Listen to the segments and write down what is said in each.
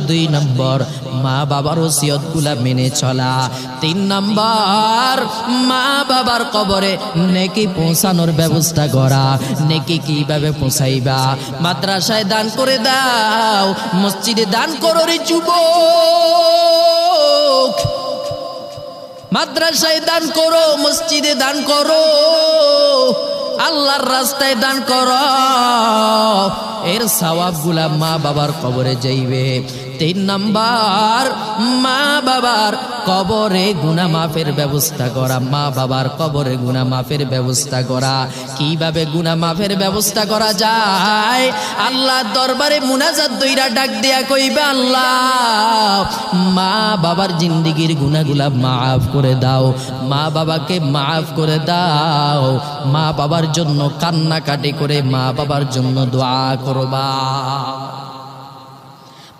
2 নম্বর মা বাবার ওসিয়তগুলা মেনে চলা। 3 নম্বর মা বাবার কবরে নেকি পৌঁছানোর ব্যবস্থা করা। নেকি কিভাবে পৌঁছাইবা? মাদ্রাসায় দান করে দাও, মসজিদে দান করো রে যুবক। মাদ্রাসায় দান করো, মসজিদে দান করো, আল্লাহর রাস্তায় দান করো, এর সওয়াবগুলা মা বাবার কবরে যাইবে। 3 নম্বর মা বাবার কবরে গুনাহ মাফের ব্যবস্থা করা। মা বাবার কবরে গুনাহ মাফের ব্যবস্থা করা। কিভাবে গুনাহ মাফের ব্যবস্থা করা যায়? আল্লাহর দরবারে মুনাজাত দইরা ডাক দিয়া কইবে, আল্লাহ মা বাবার জিন্দেগীর গুনাহগুলা মাফ করে দাও, মা বাবাকে মাফ করে দাও। মা বাবার জন্য কান্নাকাটি করে মা বাবার জন্য দোয়া করবা।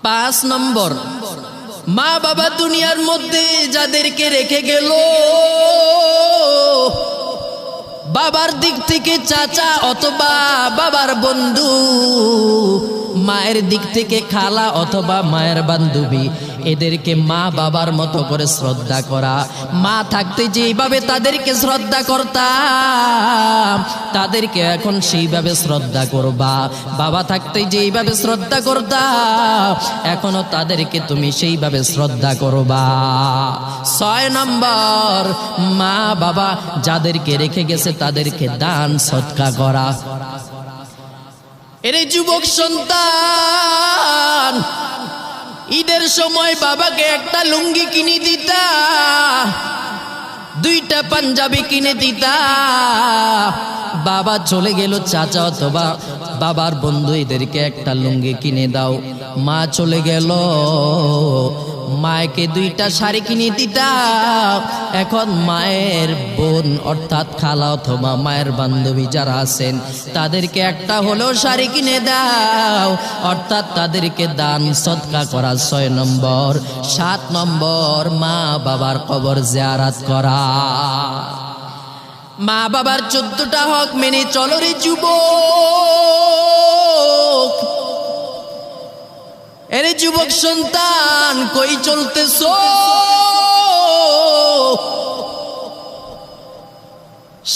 5 নম্বর মা বাবা দুনিয়ার মধ্যে যাদেরকে রেখে গেল, বাবার দিক থেকে চাচা অথবা বাবার বন্ধু, মায়ের দিক থেকে খালা অথবা মায়ের বান্ধবী, এদেরকে মা বাবার মতো করে শ্রদ্ধা করা। মা থাকতে যেভাবে তাদেরকে শ্রদ্ধা করতাম, তাদেরকে এখন সেইভাবে শ্রদ্ধা করবা। বাবা থাকতে যেভাবে শ্রদ্ধা করতাম, এখনো তাদেরকে তুমি সেইভাবে শ্রদ্ধা করবা। 6 নম্বর মা বাবা যাদেরকে রেখে গেছে তাদেরকে দান সদকা করা। এরে যুবক সন্তান, ঈদের সময় বাবাকে একটা লুঙ্গি কিনে দিতা, 2টা পাঞ্জাবি কিনে দিতা। বাবা চলে গেল, চাচা অথবা বাবার বন্ধু এদেরকে একটা লুঙ্গি কিনে দাও। মা চলে গেল, মাকে 2টা শাড়ি কিনে দিতা। এখন মায়ের বোন অর্থাৎ খালা অথবা মায়ের বান্ধবী যারা আছেন তাদেরকে একটা হলেও শাড়ি কিনে দাও, অর্থাৎ তাদেরকে দান সদকা করা। 6 নম্বর। 7 নম্বর মা বাবার কবর জিয়ারত করা। মা বাবার 14টা হক মেনে চলো রে যুবক। এরে যুবক সন্তান, কই চলতেছো?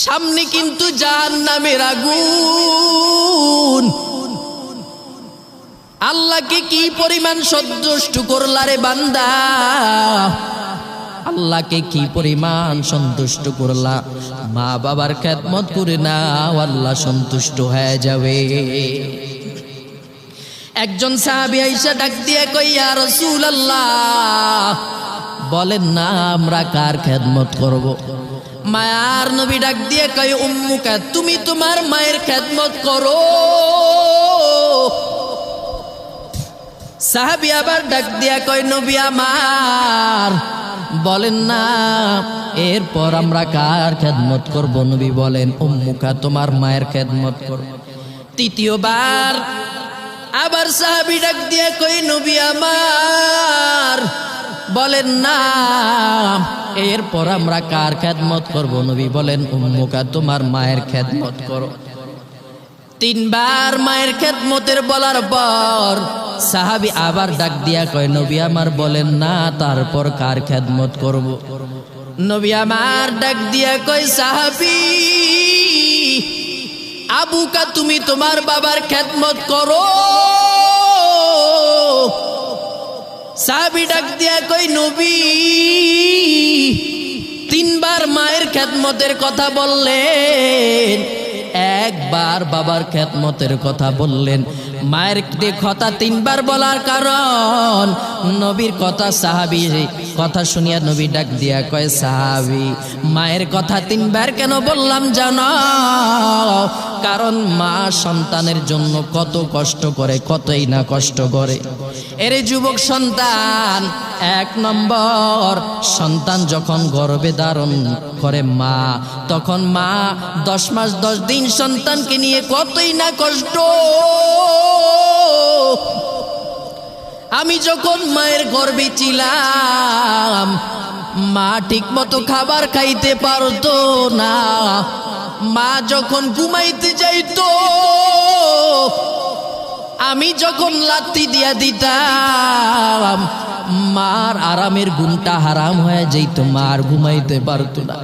সামনে কিন্তু জাহান্নামের আগুন। আল্লাহকে কি পরিমাণ সন্তুষ্ট করলা রে বান্দা? আল্লাহকে কি পরিমাণ সন্তুষ্ট করলা? মা বাবার খেদমত করে নাও, আল্লাহ সন্তুষ্ট হয়ে যাবে। একজন সাহাবী আয়েশা ডাক দিয়ে কই, ইয়া রাসূলুল্লাহ, বলেন না আমরা কার খেদমত করব? মায়ার নবী ডাক দিয়ে কই, উম্মুকা, তুমি তোমার মায়ের খেদমত করো। সাহাবী আবার ডাক দিয়া কই, নবী আমার, বলেন না এরপর আমরা কার খেদমত করব? নবী বলেন, উম্মুকা, তোমার মায়ের খেদমত করো। 3য়বার আবার সাহাবী ডাক দিয়ে কই, নবী আমার, বলেন না এরপর আমরা কার খেদমত করব? নবী বলেন, উম্মুকা, তোমার মায়ের খেদমত করো। 3বার মায়ের খেদমতের বলার পর সাহাবী আবার ডাক দিয়া কয়, নবী আমার, বলেন না তারপর কার খেদমত করব? নবী আমার ডাক দিয়া কয়, সাহাবী আবুকা, তুমি তোমার বাবার খেদমত করো। সাহাবী ডাক দিয়া কই, নবী 3বার মায়ের খেদমতের কথা বললেন, একবার বাবার খেদমতের কথা বললেন। মায়ের কথা 3বার বলার কারণ নবীর কথা, সাহাবী কথা শুনিয়া নবী ডাক দিয়া কয়, সাহাবী মায়ের কথা 3বার কেন বললাম জানো? কারণ মা সন্তানের জন্য কত কষ্ট করে, কতই না কষ্ট করে। এরে যুবক সন্তান, 1 নম্বর সন্তান যখন গর্ভে ধারণ করে মা, তখন মা 10 মাস 10 দিন সন্তানকে নিয়ে কতই না কষ্ট। আমি যখন মায়ের গর্ভে ছিলাম, মা ঠিক মতো খাবার খাইতে পারতো না। মা যখন ঘুমাইতে যাইতো, আমি যখন লাথি দিয়া দিতাম, মার আরামের ঘুমটা হারাম হয়ে যেত, মা আর ঘুমাইতে পারতো না।